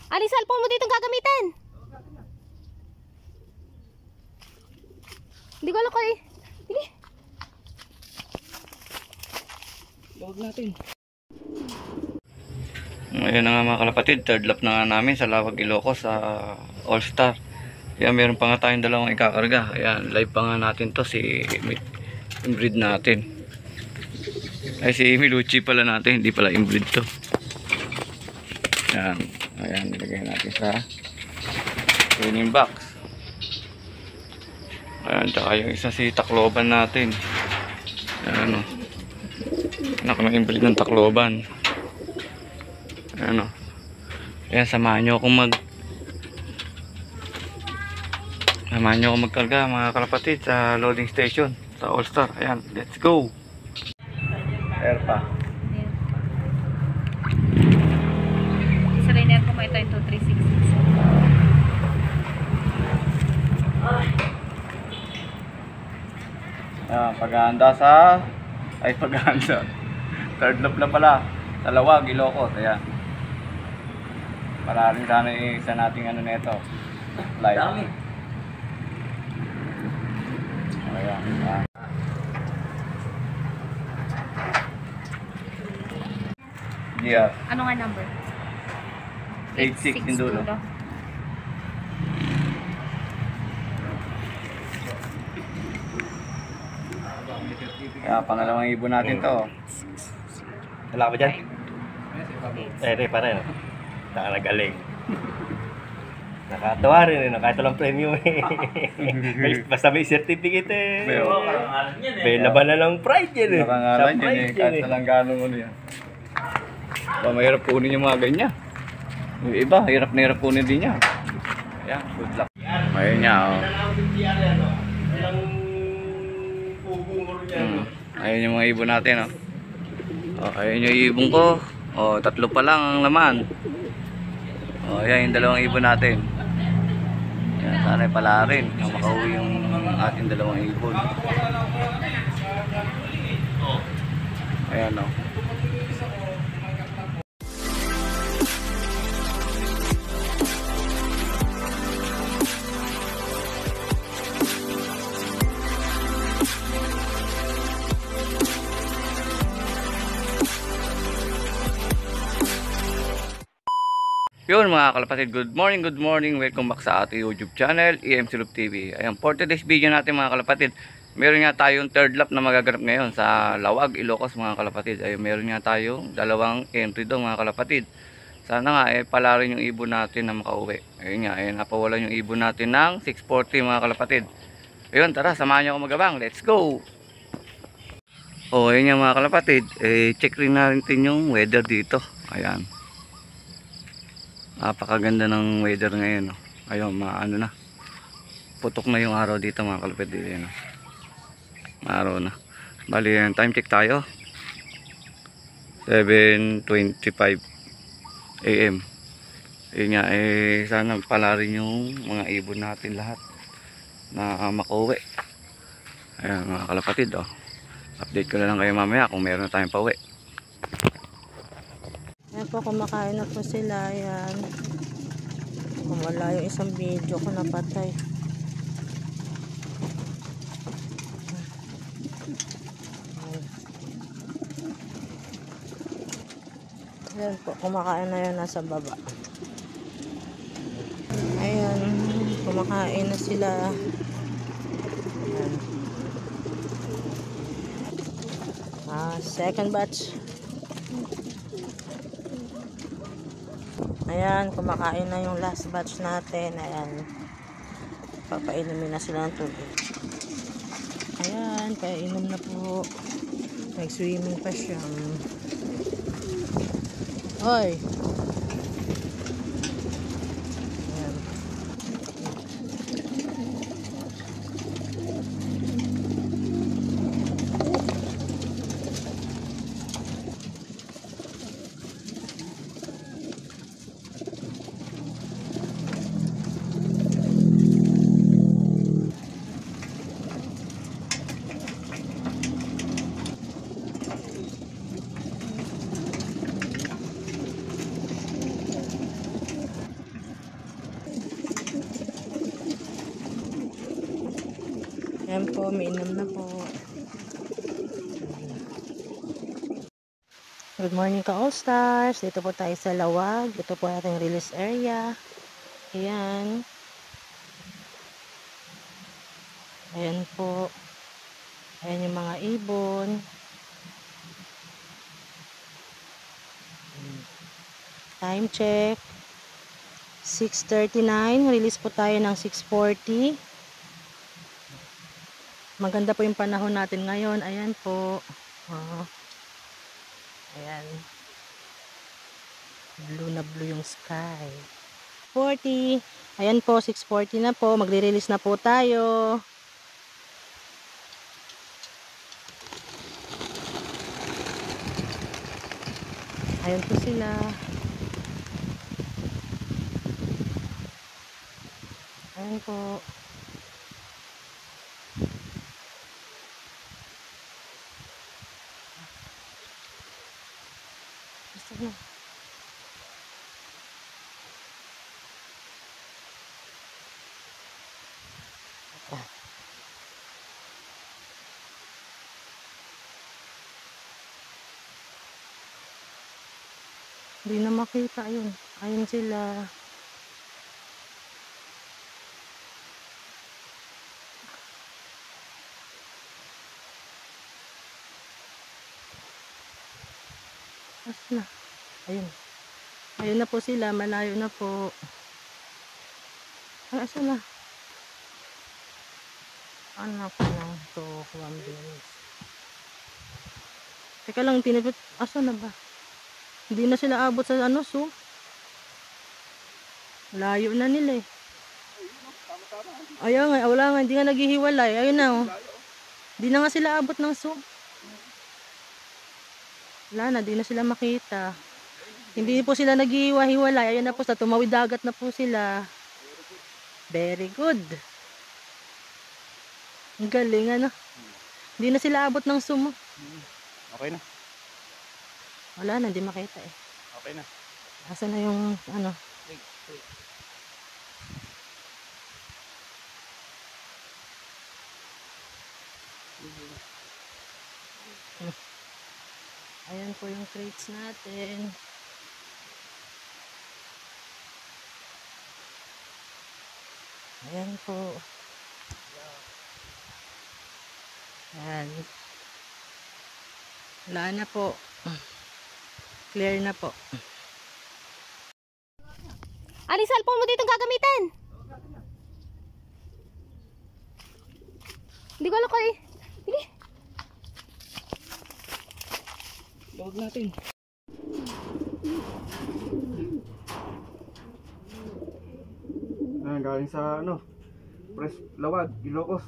Aling cellphone mo dito gagamitin. Hindi ko alam ko eh. Sige. Lawag natin. Ayun na nga mga kalapatid, third lap na nga namin sa Lawag, Ilocos sa All Star. Ayan, meron pa nga tayong dalawang ikakarga. Ayan, live pa nga natin to, si inbreed natin. Ay, si Milucci pala natin, hindi pala inbreed to. Ayan, ayan, nilagay natin sa training box. Ayan, tsaka yung isa si Tacloban natin. Ayan o. Anak ng inbreed ng Tacloban. Ayan o. Ayan, samahan nyo akong magkarga mga kalapatid sa loading station sa All Star. Ayan, let's go. Air pa. Sa Rainier po ito yung 2366. Ayan, paghahanda sa paghahanda. Third lap na pala sa Lawag, Ilocos. Ayan. Para rin sana isa nating ano nito. Live. Ayan. Yeah. Ano nga number? 86 yung dulo. Kaya pangalawang ibon natin to. Wala ka ba dyan? Pare. Nakagaling. Nakatawa rin eh. Kahit walang premium eh. Basta may certificate eh. May laban na ng pride yan eh. Nakangalan yun eh. Kahit talang ganong ano yan. Mahirap kunin yung mga ganyan. Yung iba, hirap na hirap kunin din niya. Ayan, good luck. Ayun niya oh. Ayun yung mga ibon natin oh. Oh, ayun yung ibon ko. Oh, tatlo pa lang ang laman. Oh, ayan yung dalawang ibon natin. Ayan, sana pala rin yung makauwi yung ating dalawang ibon. Ayan oh. Yun mga kalapatid, good morning, welcome back sa ating YouTube channel, EM Silub TV. Ayan, for today's video natin mga kalapatid, meron nga tayong third lap na magaganap ngayon sa Lawag, Ilocos mga kalapatid. Ayun, meron nga tayong dalawang entry doon mga kalapatid. Sana nga pala rin yung ibon natin na makauwi. Ayun nga, napawalan yung ibon natin ng 640 mga kalapatid. Ayun, tara, samahan nyo ako magabang, let's go! O, ayun nga mga kalapatid, check rin natin yung weather dito. Ayan. Napakaganda ng weather ngayon. Ayun, ano na. Putok na yung araw dito mga kalapatid. Ayun, araw na. Bali, time check tayo. 7:25 AM. Ayun nga, sana pala rin yung mga ibon natin lahat na makauwi. Ayan mga kalapatid. Update ko na lang kayo mamaya kung meron na tayong pauwi. Ayan po, kumakain na po sila. Ayan. Wala yung isang video ko napatay. Ayan po, kumakain na yun nasa baba. Ayan, kumakain na sila. Ayan. Second batch. Ayan, kumakain na yung last batch natin. Ayan, papainumin na sila ng tubig. Ayan, painom na po. Nag-swimming pa siya. Hoy! Ayan. Ayan po, may inom na po. Good morning ka all stars. Dito po tayo sa Lawag. Ito po ating release area. Ayan. Ayan po. Ayan yung mga ibon. Time check. 6:39. Release po tayo ng 6:40. Maganda po yung panahon natin ngayon. Ayan po. Ayan. Blue na blue yung sky. 40. Ayan po, 6:40 na po. Magre-release na po tayo. Ayan po sila. Ayan po. Gusto na. Hindi na makita yun. Ayun sila. Asa na? Ayun. Ayun na po sila. Malayo na po. Ay, asa na? Anak ng to Wambins. Teka lang, tinipit. Asa na ba? Hindi na sila abot sa ano, so. Layo na nila eh. Ayaw nga, wala nga. Hindi nga naghihiwalay. Ayun na oh. Hindi na nga sila abot ng so. Wala na, di na sila makita. Hindi po sila naghihiwa-hiwalay. Ayun na po, sa tumawid dagat na po sila. Very good. Ang galing ano. Hindi na sila abot ng sumo. Okay na. Wala na, hindi makita eh. Okay na. Asan na yung ano? Ayan po yung crates natin. Ayan po. Ayan. Wala na po. Clear na po. Aling cellphone mo dito gagamitin? Hindi ko alam ko eh. Sige. Log natin. Galing sa ano, Lawag, Ilocos.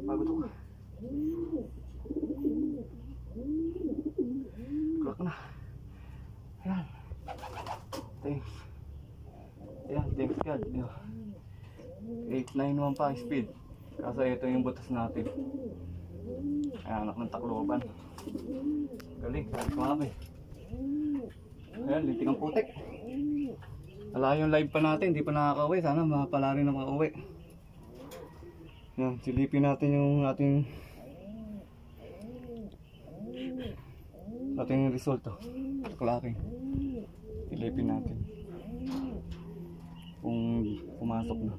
Pagod ako. Clock na. Ayan. Thanks. Ayan, thanks God. 891 pa speed. Kaso ito yung butas natin. Ayan, anak ng Tacloban. Galing, kumami. Ayan, lintik ang putik. Wala yung live pa natin, hindi pa nakaka-uwi. Sana mapala rin na makauwi. Ayan, silipin natin yung ating resulto. Clacking. Silipin natin. Kung pumasok na.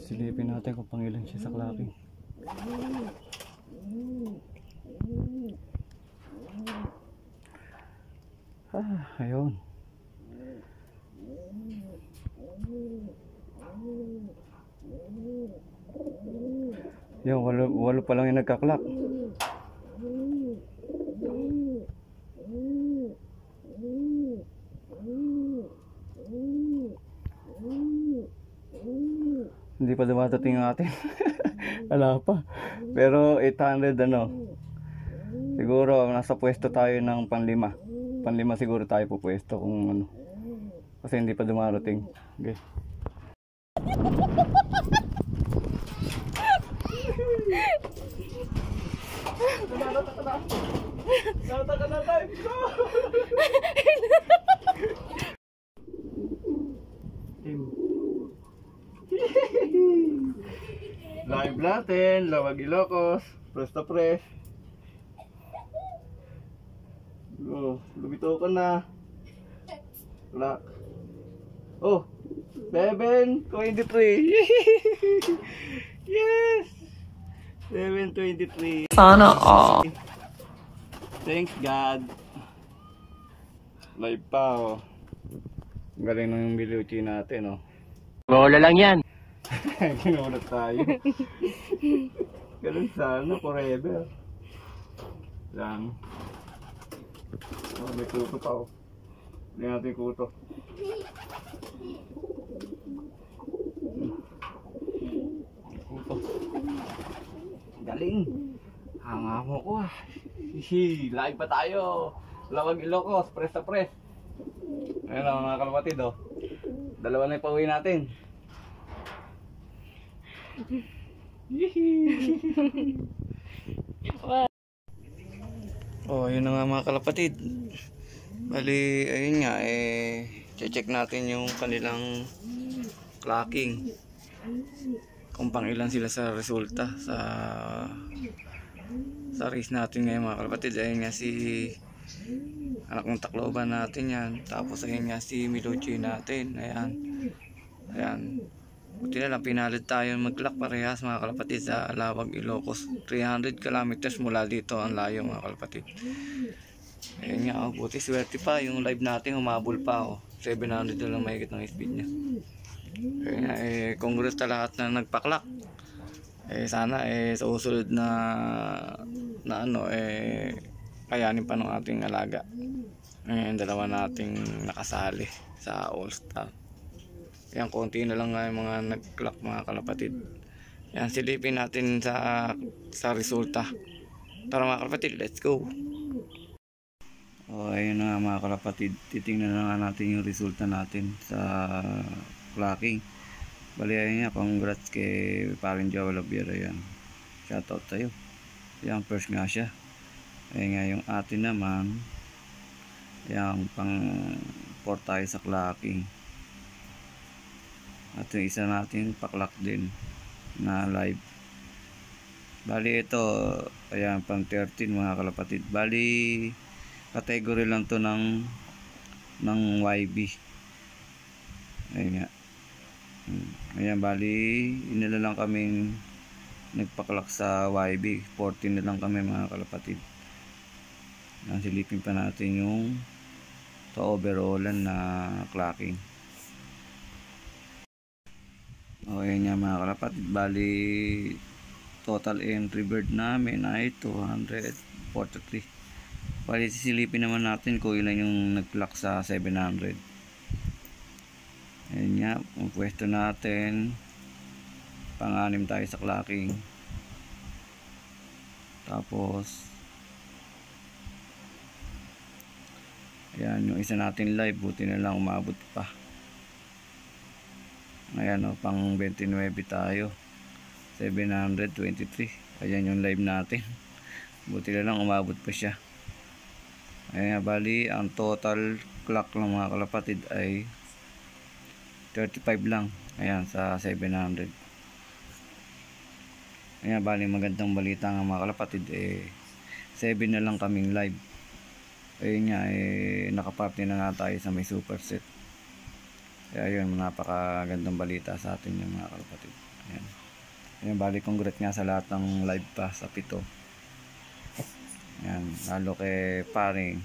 Silipin natin kung pangilan siya sa clacking. Ayun. Yung walo pa lang yung nagkaklak. Hindi pa dumadating ang atin. Wala pa. Pero 800 ano. Siguro nasa pwesto tayo ng panlima. Panlima siguro tayo po pwesto kung ano. Kasi hindi pa dumarating. Okay. Live natin, Lawag Ilocos, Presto Press. Oh, lumito ko na. Lock. Oh, 7:23. Yes! 7:23. Sana all. Thanks God. Live pa oh. Ang galing ng biluchi natin oh. Bola lang yan. Ginulat tayo. Ganun sana, forever. Lang. Oh, may kuto pa oh. Hindi natin kuto. Kuto. Galing. Hanga mo ko ah. Hihi, live pa tayo. Lawag Ilocos, press na press. Ayun lang mga kalapatid oh. Dalawa na yung pauwi natin. Oh, yun na nga mga kalapatid. Bali, ayun nga check natin yung kanilang clocking. Kung pang ilan sila sa resulta sa race natin ngayon mga kalapatid. Ayun nga si anak ng Tacloban natin yan. Tapos ayun nga si Miluchi natin. Ayan. Buti na lang pinalad tayo mag-clock parehas mga kalapatid sa Lawag Ilocos. 300 kilometers mula dito ang layo mga kalapatid. Ayun nga buti swerte pa yung live natin humabol pa 700 na lang mahigit ng speed niya. Ayun nga congrats sa lahat na nagpa-clock. Sana sa usunod na ano kayanin pa ng ating alaga. Yung dalawa nating nakasali sa All Star. Yan, konti na lang nga yung mga nag-clock mga kalapatid. Yan, silipin natin sa resulta. Tara mga kalapatid, let's go! Ayun na nga mga kalapatid, titingnan na nga natin yung resulta natin sa clocking. Bali ayun nga, congrats kay Paring Joel Labiera yan. Shoutout sa'yo. Yan, first nga siya. Ayun nga yung atin naman, yung pang 4 tayo sa clocking. At yung isa natin pa-clock din na live. Bali ito, ayan pang 13 mga kalapatid. Bali category lang to ng YB. Ayun nga. Ayan, bali inila lang kaming nagpa-clock sa YB. 14 na lang kami mga kalapatid. Silipin pa natin yung overallan na clocking. Ayan nga mga kalapatid, bali total entry bird namin ay 243. Bali sisilipin naman natin kung ilan yung nag-clock sa 700. Ayan nga, ang pwesto natin pang-anim tayo sa clocking. Tapos ayan yung isa natin live, buti na lang umabot pa. Ayan pang 29 tayo, 723. Ayan yung live natin, buti na lang umabot pa siya. Ayan, bali ang total clock ng mga kalapatid ay 35 lang. Ayan, sa 700. Ayan, bali magandang balita ng mga kalapatid 7 na lang kaming live. Ayun nga, nakaparty na nga tayo sa may superset. Kaya yun, napakagandang balita sa atin yung mga kalapatid. Ayan. Ayan, bali congrats nga sa lahat ng live pa sa 7. Ayan, lalo kay Paring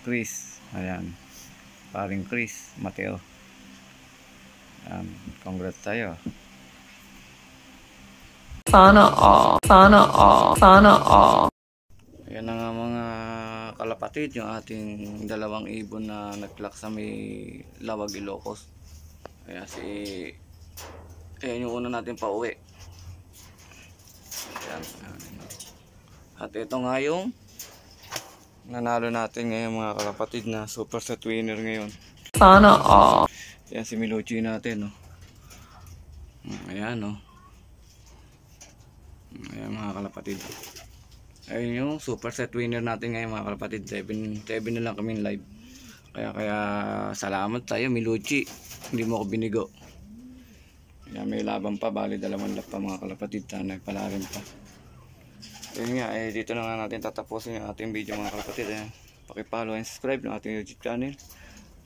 Chris. Ayan, Paring Chris Mateo. Ayan, congrats tayo. Sana all, sana all, sana all. Ayan na nga mga kalapatid, yung ating dalawang ibon na nag-clock sa may Lawag Ilocos. Ayan ayan yung una natin pa uwi. Ayan. At ito nga yung nanalo natin ngayon mga kalapatid na super set winner ngayon. Sana all. Yan si Milucci natin, no. Ayan, no. Ayan mga kalapatid. Ayun yung super set winner natin ngayon mga kalapatid. 7 na lang kami live. Kaya salamat tayo Milucci. Hindi mo ako binigo. Ayan, may laban pa. Bali 2 lap pa mga kalapatid. Sana palarin pa. Ayun nga, dito na nga natin tatapusin yung ating video mga kalapatid. Paki-follow and subscribe ng ating YouTube channel.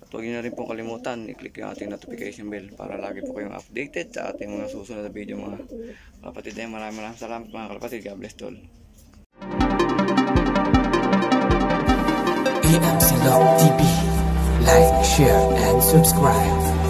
At huwag nyo na rin pong kalimutan, i-click yung ating notification bell para lagi po kayong updated sa ating mga susunod na video mga kalapatid. Maraming salamat mga kalapatid. God bless all. EM Silog TV. Like, share, and subscribe.